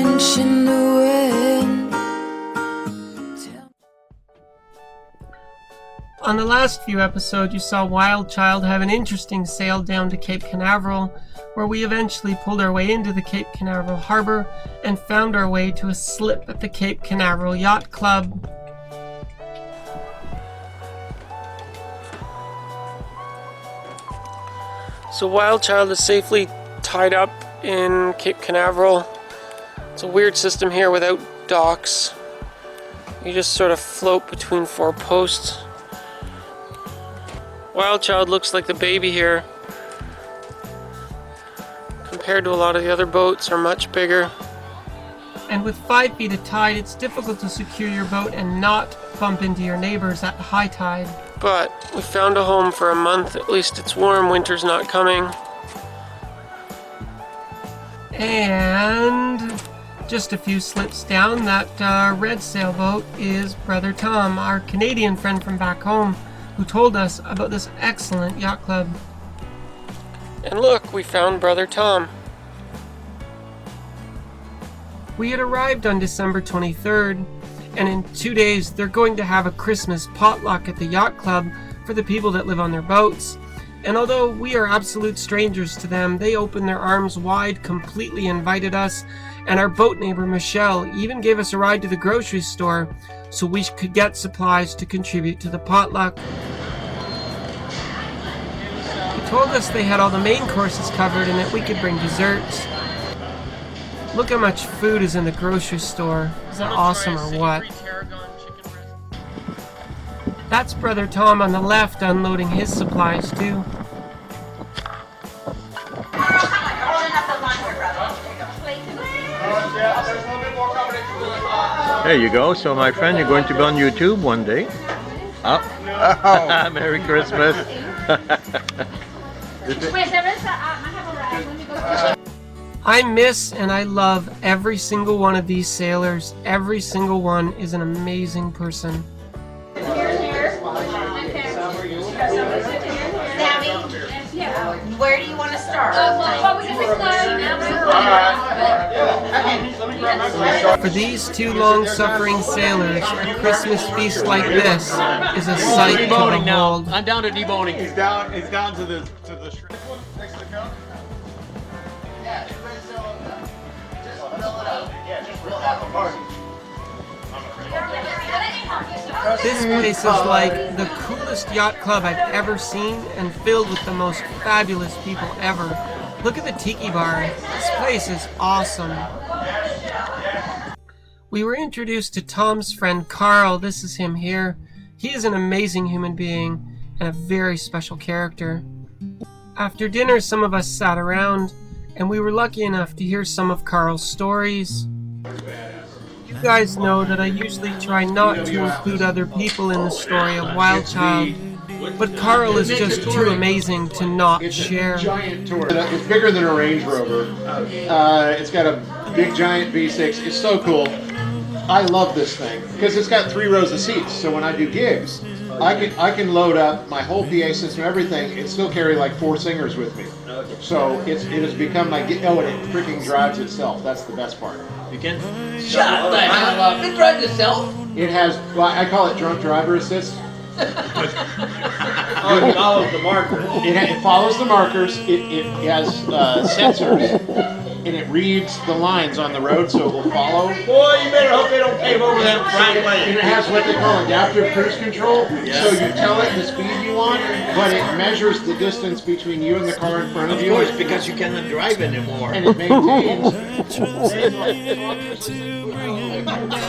French in the wind. On the last few episodes, you saw WildChild have an interesting sail down to Cape Canaveral, where we eventually pulled our way into the Cape Canaveral harbor and found our way to a slip at the Cape Canaveral Yacht Club. So WildChild is safely tied up in Cape Canaveral. It's a weird system here without docks. You just sort of float between four posts. WildChild looks like the baby here. Compared to a lot of the other boats, are much bigger. And with 5 feet of tide, it's difficult to secure your boat and not bump into your neighbors at high tide. But we found a home for a month. At least it's warm. Winter's not coming. And just a few slips down, that red sailboat is Brother Tom, our Canadian friend from back home, who told us about this excellent yacht club. And look, we found Brother Tom. We had arrived on December 23rd, and in 2 days they're going to have a Christmas potluck at the yacht club for the people that live on their boats. And although we are absolute strangers to them, they opened their arms wide, completely invited us, and our boat neighbor Michel even gave us a ride to the grocery store so we could get supplies to contribute to the potluck. He told us they had all the main courses covered and that we could bring desserts. Look how much food is in the grocery store. Is that awesome or what? That's Brother Tom on the left unloading his supplies too. There you go. So my friend, you're going to be on YouTube one day. Oh. Merry Christmas. I miss and I love every single one of these sailors. Every single one is an amazing person. Where do you want to start? For these two long-suffering sailors, a Christmas feast like this is a sight to behold. I'm down to deboning. He's down to the shrimp. Next to the coat? Yeah, just fill it up. Yeah, just fill half a party. This place is like the coolest yacht club I've ever seen and filled with the most fabulous people ever. Look at the tiki bar. This place is awesome. We were introduced to Tom's friend Carl. This is him here. He is an amazing human being and a very special character. After dinner, some of us sat around and we were lucky enough to hear some of Carl's stories. You guys know that I usually try not to include other people in the story of WildChild, but Carl is just too amazing to not share. It's a giant tour. It's bigger than a Range Rover. It's got a big giant V6. It's so cool. I love this thing because it's got 3 rows of seats. So when I do gigs, I can load up my whole PA system, everything, and still carry like 4 singers with me. So it has become my and it freaking drives itself. That's the best part. You can Shut the hell up. It drives itself. It has, well, I call it drunk driver assist. Oh, it follows the markers. It follows the markers. It has sensors. And it reads the lines on the road, so it will follow. Boy, you better hope they don't pave over that right way. And it has what they call adaptive cruise control. So you tell it the speed you want, but it measures the distance between you and the car in front of you. Of course, because you cannot drive anymore. And it maintains.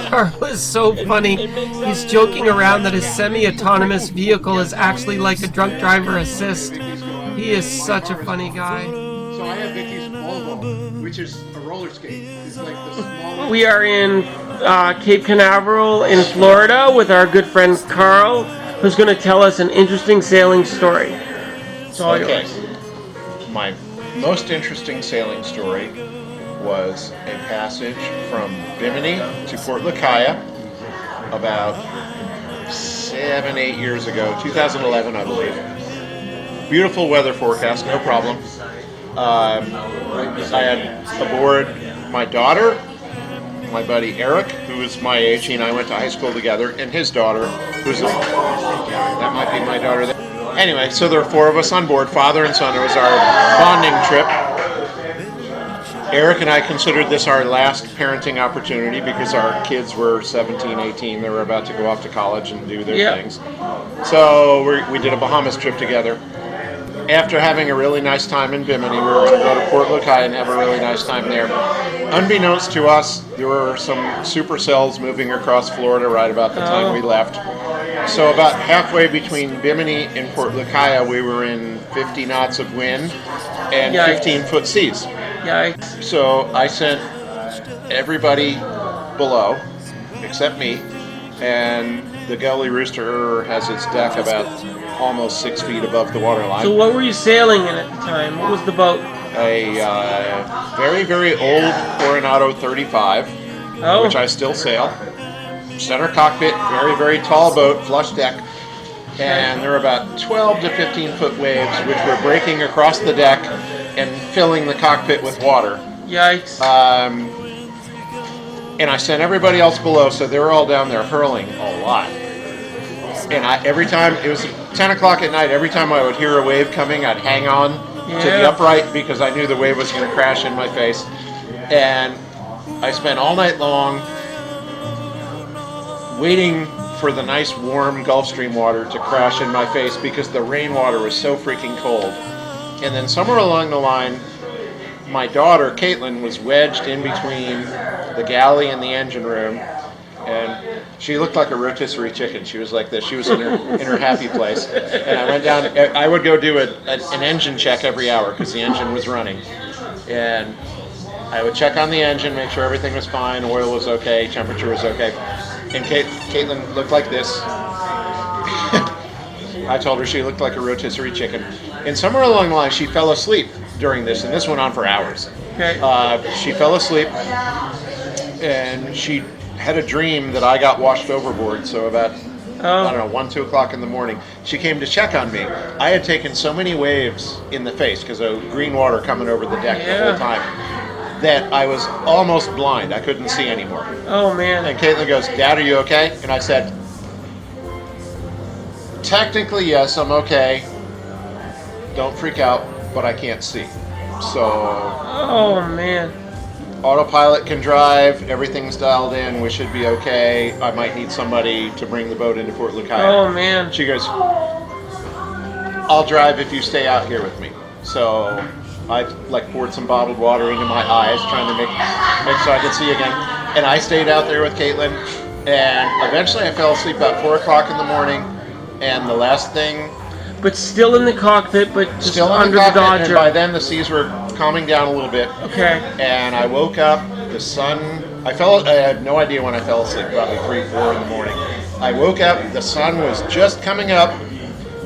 Carl is so funny. He's joking around that his semi-autonomous vehicle is actually like a drunk driver assist. He is such a funny guy. So I have Vicky's Volvo, which is a roller skate. It's like the smallest. We are in Cape Canaveral in Florida with our good friend Carl, who's going to tell us an interesting sailing story. It's all yours. My most interesting sailing story was a passage from Bimini to Port Lacaya about 7-8 years ago, 2011 I believe. Beautiful weather forecast, no problem. I had aboard my daughter my buddy Eric, who is my age. He and I went to high school together, and his daughter, that might be my daughter there. Anyway, so there were 4 of us on board, father and son. It was our bonding trip. Eric and I considered this our last parenting opportunity because our kids were 17, 18. They were about to go off to college and do their things. So we did a Bahamas trip together. After having a really nice time in Bimini, we were going to go to Port Lukai and have a really nice time there. Unbeknownst to us, there were some supercells moving across Florida right about the time we left. So about halfway between Bimini and Port Lukai, we were in 50 knots of wind and 15-foot seas. Yikes. So I sent everybody below, except me, and the Gully Rooster has its deck about almost 6 feet above the waterline. So what were you sailing in at the time? What was the boat? A very, very old Coronado 35, which I still sail. Center cockpit, very, very tall boat, flush deck. And there were about 12 to 15-foot waves, which were breaking across the deck and filling the cockpit with water. Yikes. And I sent everybody else below, so they were all down there hurling a lot. And every time, it was 10 o'clock at night, every time I would hear a wave coming, I'd hang on to the upright because I knew the wave was going to crash in my face. And I spent all night long waiting for the nice warm Gulf Stream water to crash in my face because the rainwater was so freaking cold. And then somewhere along the line, my daughter, Caitlin, was wedged in between the galley and the engine room, and she looked like a rotisserie chicken. She was like this. She was in her happy place. And I went down. I would go do an engine check every hour because the engine was running. And I would check on the engine, make sure everything was fine, oil was okay, temperature was okay. And Caitlin looked like this. I told her she looked like a rotisserie chicken. And somewhere along the line, she fell asleep during this, and this went on for hours. Okay. She fell asleep, and she had a dream that I got washed overboard. So about, I don't know, 1, 2 o'clock in the morning, she came to check on me. I had taken so many waves in the face because of green water coming over the deck the whole time that I was almost blind. I couldn't see anymore. Oh, man. And Caitlin goes, "Dad, are you okay?" And I said, "Technically, yes, I'm okay. Don't freak out, but I can't see." So, oh, man. Autopilot can drive, everything's dialed in, we should be okay. I might need somebody to bring the boat into Port Lukai. Oh, man. She goes, "I'll drive if you stay out here with me." So I poured some bottled water into my eyes, trying to make so I could see again. And I stayed out there with Caitlin, and eventually I fell asleep about 4 o'clock in the morning. And the last thing, but still in the cockpit, but just still under the the Dodger. and by then the seas were calming down a little bit. Okay. And I woke up, the sun, I had no idea when I fell asleep, probably 3, 4 in the morning. I woke up, the sun was just coming up,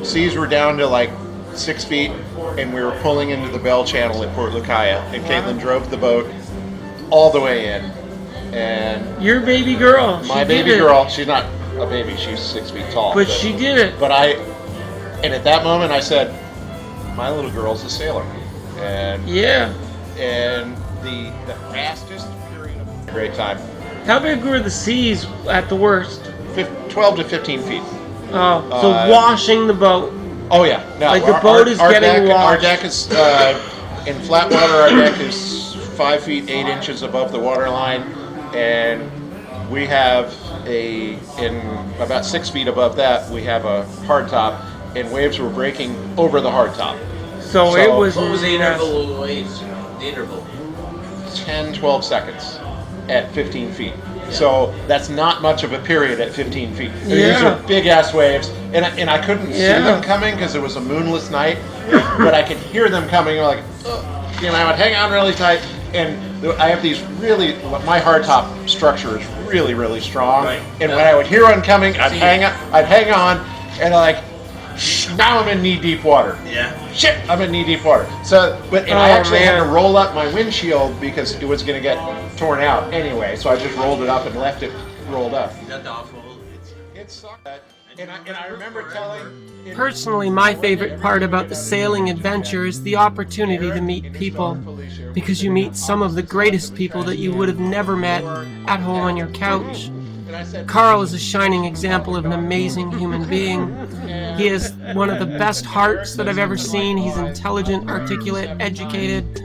seas were down to like 6 feet, and we were pulling into the Bell Channel at Port Lukai, and Caitlin drove the boat all the way in. And your baby girl. My baby girl, she's not a baby, she's 6 feet tall. But she did it. And at that moment I said, my little girl's a sailor. And and the fastest period of a great time. How big were the seas at the worst? 12 to 15 feet. Oh, so washing the boat. Oh yeah. No, like the boat is getting washed. Our deck is, in flat water, our deck is 5 feet 8 inches above the water line. And we have in about 6 feet above that, we have a hard top, and waves were breaking over the hard top. So it was. What was the interval of the waves? The interval? 10, 12 seconds at 15 feet. So that's not much of a period at 15 feet. These are big ass waves, and I couldn't see them coming because it was a moonless night, but I could hear them coming. Like, I would hang on really tight, and I have these my hardtop structure is really, really strong, and when I would hear one coming, I'd hang on, and now I'm in knee-deep water. Yeah. Shit, I'm in knee-deep water. So, I actually had to roll up my windshield because it was going to get torn out anyway. So I just rolled it up and left it rolled up. Is that awful? It sucked. And I remember telling. Personally, my favorite part about the sailing adventure is the opportunity to meet people, because you meet some of the greatest people that you would have never met at home on your couch. Carl is a shining example of an amazing human being. He has one of the best hearts that I've ever seen. He's intelligent, articulate, educated,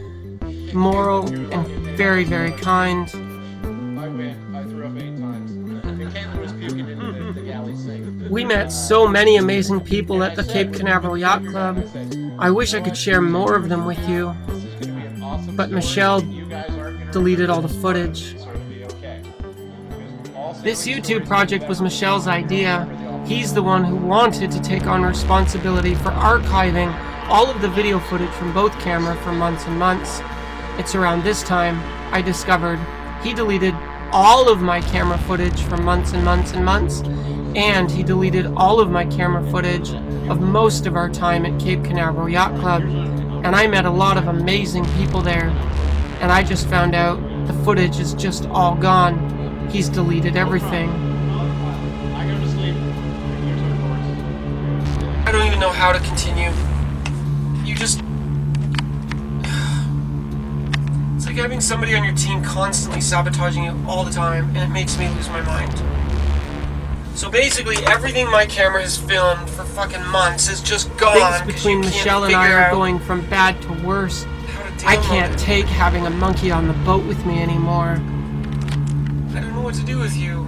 moral, and very, very kind. I win. I threw up 8 times. And Caitlin was puking into the galley sink. We met so many amazing people at the Cape Canaveral Yacht Club. I wish I could share more of them with you, but Michelle deleted all the footage. This YouTube project was Michel's idea. He's the one who wanted to take on responsibility for archiving all of the video footage from both cameras for months and months. It's around this time I discovered he deleted all of my camera footage for months and months and months, and he deleted all of my camera footage of most of our time at Cape Canaveral Yacht Club. And I met a lot of amazing people there, and I just found out the footage is just all gone. He's deleted everything. I go to sleep. I don't even know how to continue. You just... It's like having somebody on your team constantly sabotaging you all the time, and it makes me lose my mind. So basically, everything my camera has filmed for fucking months is just gone. Things between Michelle and I are going from bad to worse. I can't take having a monkey on the boat with me anymore. I don't know what to do with you.